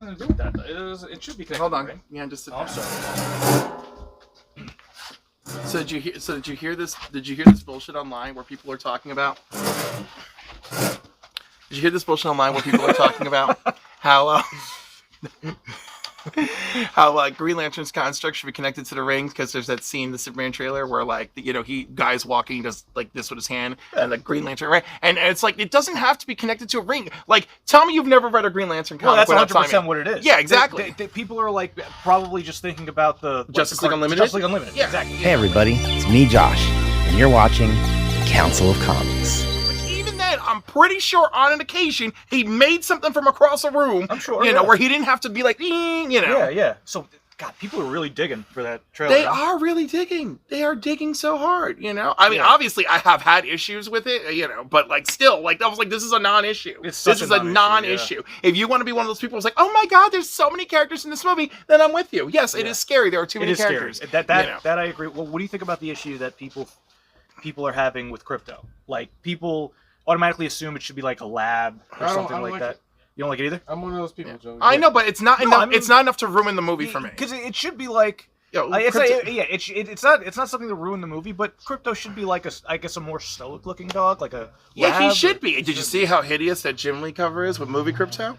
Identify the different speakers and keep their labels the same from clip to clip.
Speaker 1: To do with that. It should be connected.
Speaker 2: Hold on.
Speaker 1: Right?
Speaker 2: Yeah, just.
Speaker 1: Oh, I'm sorry.
Speaker 2: So did you hear this? Did you hear this bullshit online where people are talking about? Did you hear this bullshit online where people are talking about how Green Lantern's construct should be connected to the rings because there's that scene in the Superman trailer where guy's walking, does like this with his hand, and the Green Lantern, right? And it's like it doesn't have to be connected to a ring. Like, tell me you've never read a Green Lantern comic.
Speaker 1: Well, that's 100% what it is.
Speaker 2: Yeah, exactly.
Speaker 1: People are like probably just thinking about the
Speaker 2: Justice League Unlimited.
Speaker 1: Justice League Unlimited.
Speaker 2: Yeah.
Speaker 1: Exactly.
Speaker 3: Hey everybody, it's me Josh, and you're watching Council of Comics.
Speaker 2: Even then, I'm pretty sure on an occasion he made something from across a room.
Speaker 1: I'm sure,
Speaker 2: where he didn't have to be like,
Speaker 1: Yeah. So, God, people are really digging for that trailer.
Speaker 2: They are really digging. They are digging so hard, I mean, obviously, I have had issues with it, but still, I was like, this is a non-issue. This is a non-issue. Yeah. If you want to be one of those people who's like, oh my God, there's so many characters in this movie, then I'm with you. Yes, it is scary. There are too many characters.
Speaker 1: Scary. That I agree. Well, what do you think about the issue that people are having with crypto? Like, people automatically assume it should be like a lab or something like that. You don't like it either?
Speaker 4: I'm one of those people, Joe.
Speaker 2: I know, but it's not enough. I mean, it's not enough to ruin the movie for me.
Speaker 1: Because it should be like, it's not something to ruin the movie. But crypto should be like a more stoic looking dog, like a
Speaker 2: he should be. Did you see how hideous that Jim Lee cover is with movie Crypto?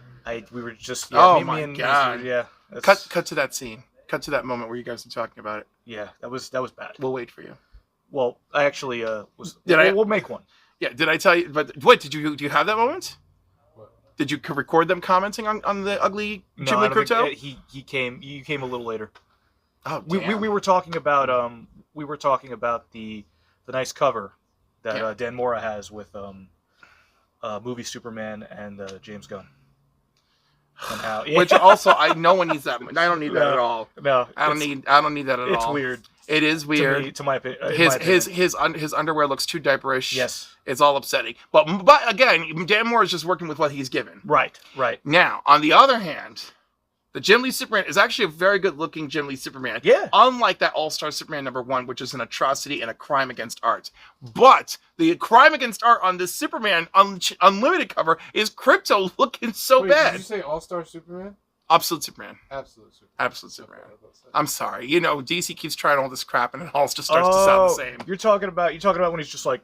Speaker 1: We were just
Speaker 2: my God. Cut to that scene. Cut to that moment where you guys are talking about it.
Speaker 1: Yeah, that was bad.
Speaker 2: We'll wait for you.
Speaker 1: Well, I actually We'll make one.
Speaker 2: Yeah, did I tell you? But what do you have that moment? Did you record them commenting on the ugly Jim Lee Crypto?
Speaker 1: You came a little later.
Speaker 2: Oh,
Speaker 1: damn. We were talking about the nice cover that Dan Mora has with movie Superman and James Gunn. And how,
Speaker 2: Which also no one needs that. I don't need that at all.
Speaker 1: No,
Speaker 2: I don't need that at all.
Speaker 1: It's weird.
Speaker 2: It is weird.
Speaker 1: To my opinion.
Speaker 2: His underwear looks too diaperish.
Speaker 1: Yes.
Speaker 2: It's all upsetting. But again, Dan Moore is just working with what he's given.
Speaker 1: Right.
Speaker 2: Now, on the other hand, the Jim Lee Superman is actually a very good looking Jim Lee Superman.
Speaker 1: Yeah.
Speaker 2: Unlike that All-Star Superman #1, which is an atrocity and a crime against art. But the crime against art on this Superman Unlimited cover is Crypto looking so bad.
Speaker 4: Did you say All-Star Superman?
Speaker 2: Absolute Superman.
Speaker 4: Absolute Superman.
Speaker 2: Absolute Superman. I'm sorry. DC keeps trying all this crap and it all just starts to sound the same.
Speaker 1: You're talking about when he's just like,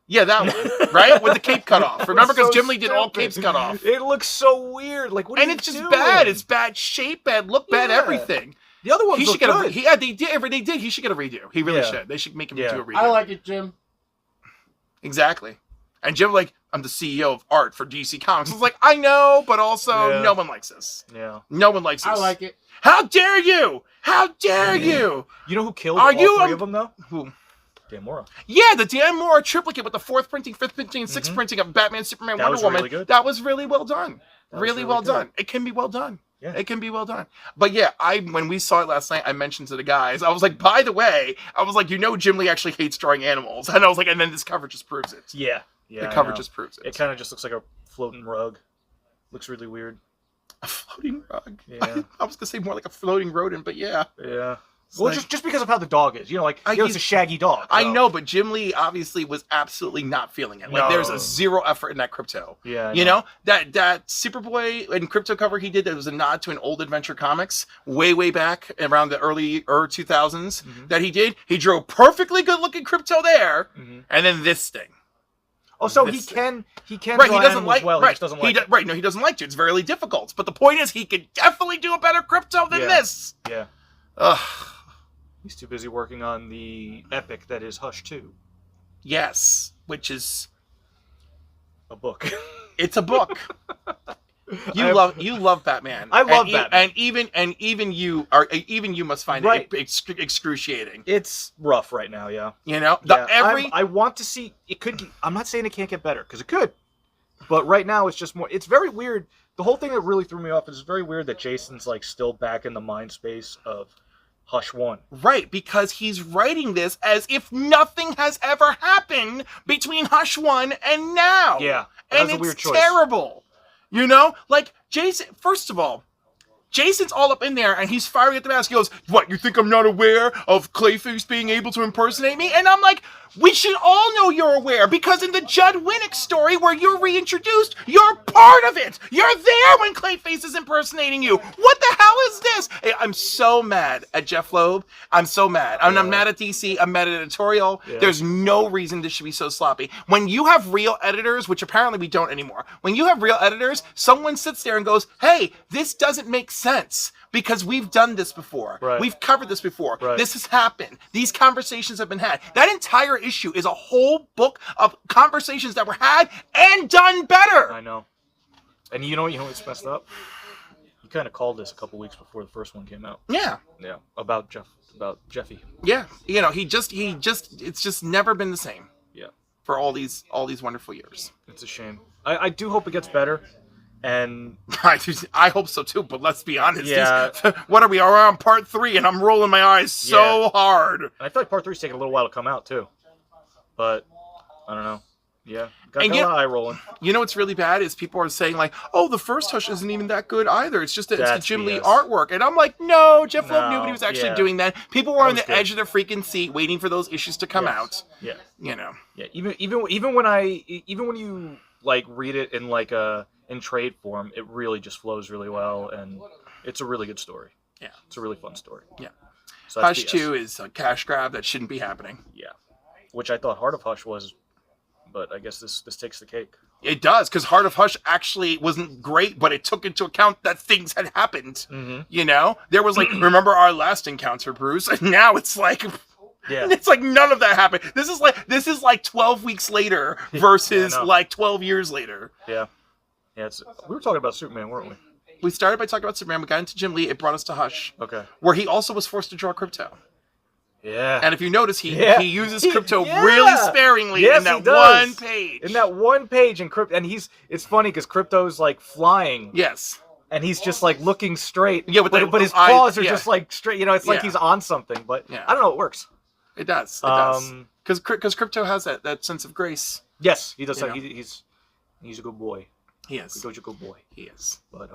Speaker 2: yeah, that one, right? With the cape cut off. Remember, because Jim Lee did all capes cut off.
Speaker 1: It looks so weird. Like, what?
Speaker 2: And it's just bad. It's bad shape, bad look, bad everything.
Speaker 1: The other one,
Speaker 2: he should get good. They did. He should get a redo. He really should. They should make him do a redo.
Speaker 4: I like it, Jim.
Speaker 2: Exactly. And Jim, I'm the CEO of art for DC Comics. It's like, I know, but also no one likes this.
Speaker 1: Yeah.
Speaker 2: No one likes this.
Speaker 4: I like it.
Speaker 2: How dare you? How dare you?
Speaker 1: You know who killed all three of them, though?
Speaker 2: Who?
Speaker 1: Dan Mora.
Speaker 2: Yeah, the Dan Mora triplicate with the 4th printing, 5th printing, and 6th printing of Batman, Superman, Wonder Woman.
Speaker 1: Really good.
Speaker 2: That was really well done. Really well done. It can be well done. Yeah. It can be well done. But yeah, when we saw it last night, I mentioned to the guys, I was like, by the way, Jim Lee actually hates drawing animals. And I was like, and then this cover just proves it.
Speaker 1: Yeah.
Speaker 2: The cover just proves it.
Speaker 1: It kind of just looks like a floating rug. Looks really weird.
Speaker 2: A floating rug?
Speaker 1: Yeah.
Speaker 2: I was going to say more like a floating rodent, but yeah.
Speaker 1: Yeah. Well, just because of how the dog is. It's a shaggy dog. So.
Speaker 2: I know, but Jim Lee obviously was absolutely not feeling it. There's a zero effort in that Crypto.
Speaker 1: Yeah.
Speaker 2: That Superboy and Crypto cover he did, that was a nod to an old Adventure Comics way back around the early 2000s that he did. He drew a perfectly good-looking Crypto there, and then this thing.
Speaker 1: Oh, so he can
Speaker 2: right,
Speaker 1: draw
Speaker 2: he doesn't like
Speaker 1: well,
Speaker 2: right.
Speaker 1: He just doesn't like
Speaker 2: right, no, he doesn't like to. It's very difficult. But the point is he could definitely do a better Crypto than this.
Speaker 1: Yeah.
Speaker 2: Ugh.
Speaker 1: He's too busy working on the epic that is Hush 2.
Speaker 2: Yes, which is
Speaker 1: a book.
Speaker 2: It's a book. You love Batman.
Speaker 1: I love Batman.
Speaker 2: And even you must find it excruciating.
Speaker 1: It's rough right now, yeah.
Speaker 2: I
Speaker 1: want to see it could. I'm not saying it can't get better because it could, but right now it's just more. It's very weird. The whole thing that really threw me off is very weird that Jason's still back in the mind space of Hush 1.
Speaker 2: Right, because he's writing this as if nothing has ever happened between Hush 1 and now.
Speaker 1: Yeah,
Speaker 2: and
Speaker 1: a weird choice.
Speaker 2: Terrible. Jason, first of all, Jason's all up in there, and he's firing at the mask. He goes, "What, you think I'm not aware of Clayface being able to impersonate me?" And I'm like, we should all know you're aware, because in the Judd Winnick story where you're reintroduced, you're part of it. You're there when Clayface is impersonating you. What the hell is this? Hey, I'm so mad at Jeff Loeb. I'm so mad. I'm mad at DC. I'm mad at editorial. Yeah. There's no reason this should be so sloppy. When you have real editors, which apparently we don't anymore, when you have real editors, someone sits there and goes, hey, this doesn't make sense. Because we've done this before. Right. We've covered this before. Right. This has happened. These conversations have been had. That entire issue is a whole book of conversations that were had and done better.
Speaker 1: I know. And you know what's messed up? You kind of called this a couple weeks before the first one came out.
Speaker 2: Yeah.
Speaker 1: Yeah. About Jeffy.
Speaker 2: Yeah. He just it's just never been the same.
Speaker 1: Yeah.
Speaker 2: For all these wonderful years.
Speaker 1: It's a shame. I do hope it gets better. And
Speaker 2: I hope so too, but let's be honest. Yeah. What are we? Are on part 3, and I'm rolling my eyes so hard.
Speaker 1: And I feel like part 3's taking a little while to come out too. But I don't know. Yeah, got an eye rolling.
Speaker 2: You know what's really bad is people are saying like, "Oh, the first Hush isn't even that good either. It's just the Jim Lee artwork." And I'm like, "No, Jeff Loeb knew what he was actually doing then. People were on the edge of their freaking seat, waiting for those issues to come out."
Speaker 1: Yeah.
Speaker 2: Yeah.
Speaker 1: Even when you like read it in like in trade form, it really just flows really well, and it's a really good story.
Speaker 2: Yeah.
Speaker 1: It's a really fun story.
Speaker 2: Yeah. So Hush 2 is a cash grab that shouldn't be happening.
Speaker 1: Yeah. Which I thought Heart of Hush was, but I guess this takes the cake.
Speaker 2: It does, because Heart of Hush actually wasn't great, but it took into account that things had happened. Mm-hmm. There was like, remember our last encounter, Bruce? And now it's like... Yeah. It's like none of that happened. This is like 12 weeks later versus like 12 years later.
Speaker 1: Yeah. Yeah, we were talking about Superman, weren't we?
Speaker 2: We started by talking about Superman. We got into Jim Lee. It brought us to Hush.
Speaker 1: Okay.
Speaker 2: Where he also was forced to draw Krypto.
Speaker 1: Yeah.
Speaker 2: And if you notice, he uses Krypto really sparingly in that one page.
Speaker 1: In that one page, and it's funny because Krypto's like flying.
Speaker 2: Yes.
Speaker 1: And he's just like looking straight.
Speaker 2: Yeah,
Speaker 1: but his claws are just like straight. It's like he's on something. But I don't know. It works.
Speaker 2: It does. It does. Because Krypto has that sense of grace.
Speaker 1: Yes, he does. He's a good boy.
Speaker 2: He is.
Speaker 1: He's a good boy.
Speaker 2: He is.
Speaker 1: But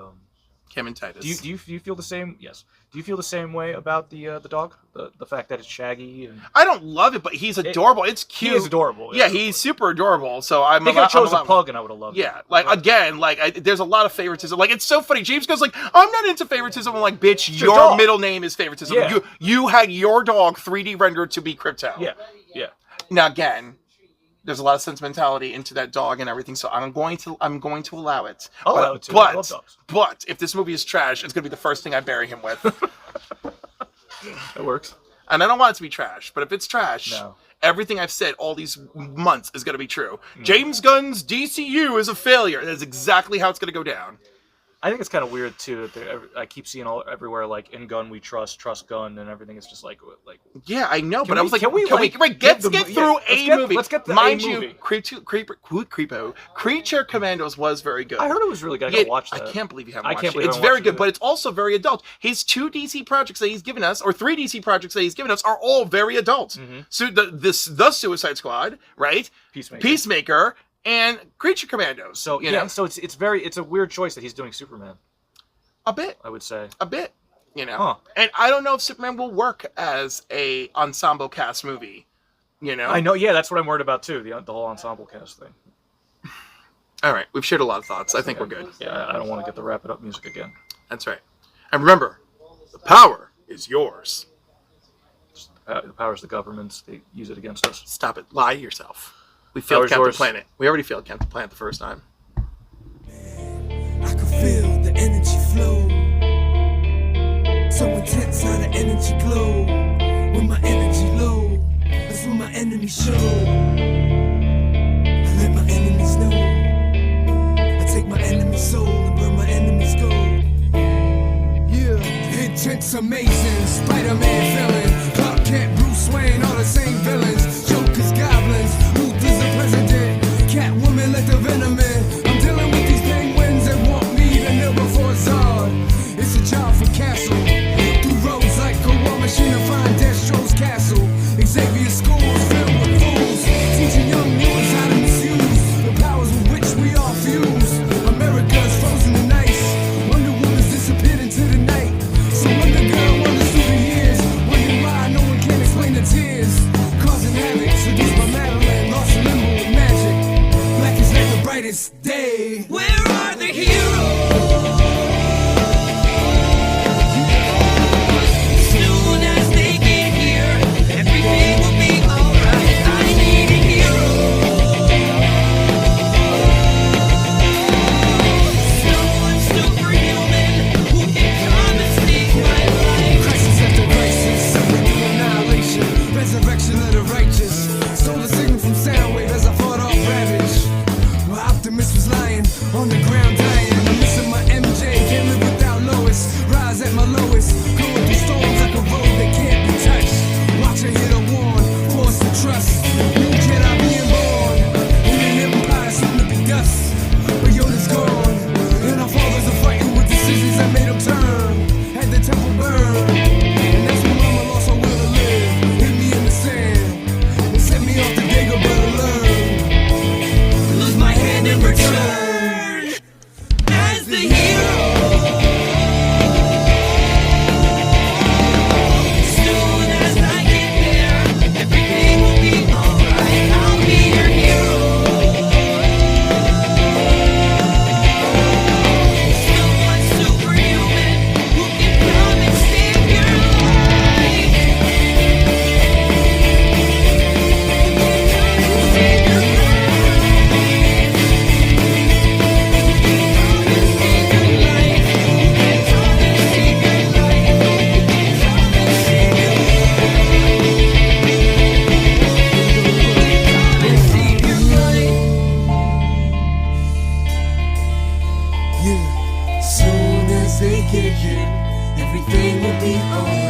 Speaker 2: Kim and Titus.
Speaker 1: Do you feel the same? Yes. Do you feel the same way about the dog? The fact that it's shaggy? And...
Speaker 2: I don't love it, but he's adorable. It's cute.
Speaker 1: He is adorable.
Speaker 2: Yeah, he's super adorable. So I
Speaker 1: think I chose a pug, and I would have loved it.
Speaker 2: Yeah, like again, there's a lot of favoritism. Like it's so funny. James goes like, "I'm not into favoritism." I'm like, "Bitch, your middle name is favoritism. Yeah. You had your dog 3D rendered to be Krypto."
Speaker 1: Yeah. Yeah.
Speaker 2: Now again, there's a lot of sentimentality into that dog and everything, so I'm going to allow it.
Speaker 1: I'll allow it too. I love dogs.
Speaker 2: But if this movie is trash, it's going to be the first thing I bury him with.
Speaker 1: That works.
Speaker 2: And I don't want it to be trash, but if it's trash, everything I've said all these months is going to be true. James Gunn's DCU is a failure. That's exactly how it's going to go down.
Speaker 1: I think it's kind of weird too. I keep seeing everywhere like in Gunn we trust Gunn, and everything is just like.
Speaker 2: Yeah, I know, but I was like, can we get through a movie? Let's get the Mind you, Creature Commandos was very good.
Speaker 1: I heard it was really good. I gotta watch that.
Speaker 2: I can't believe you haven't watched it. It's very good, but it's also very adult. His 2 DC projects that he's given us, or 3 DC projects that he's given us, are all very adult. Mm-hmm. So the Suicide Squad, right? Peacemaker. And Creature Commandos.
Speaker 1: So so it's a weird choice that he's doing Superman.
Speaker 2: A bit,
Speaker 1: I would say.
Speaker 2: A bit, And I don't know if Superman will work as a ensemble cast movie.
Speaker 1: I know. Yeah, that's what I'm worried about too. The whole ensemble cast thing.
Speaker 2: All right, we've shared a lot of thoughts. I think we're good.
Speaker 1: Yeah, I don't want to get the wrap it up music again.
Speaker 2: That's right. And remember, the power is yours.
Speaker 1: The power is the government's. They use it against us.
Speaker 2: Stop it. Lie to yourself. We failed Captain Planet. We already failed Captain Planet the first time.
Speaker 5: I can feel the energy flow. So intense how the energy glow. When my energy low, that's when my enemies show. I let my enemies know. I take my enemy's soul and burn my enemy's gold. Yeah, the intent's amazing. Spider-Man villain, Clark Kent, Bruce Wayne, all the same villains. Joker's goblins. President, Catwoman, let the venom in. I'm dealing with these penguins that want me to kneel before Zod. It's a job for Castle. Through roads like a war machine to find Destro's castle. Xavier schools filled with fools, teaching young mutants how to misuse the powers with which we all fuse. America's frozen in ice. Wonder Woman's disappeared into the night. get here, everything will be alright.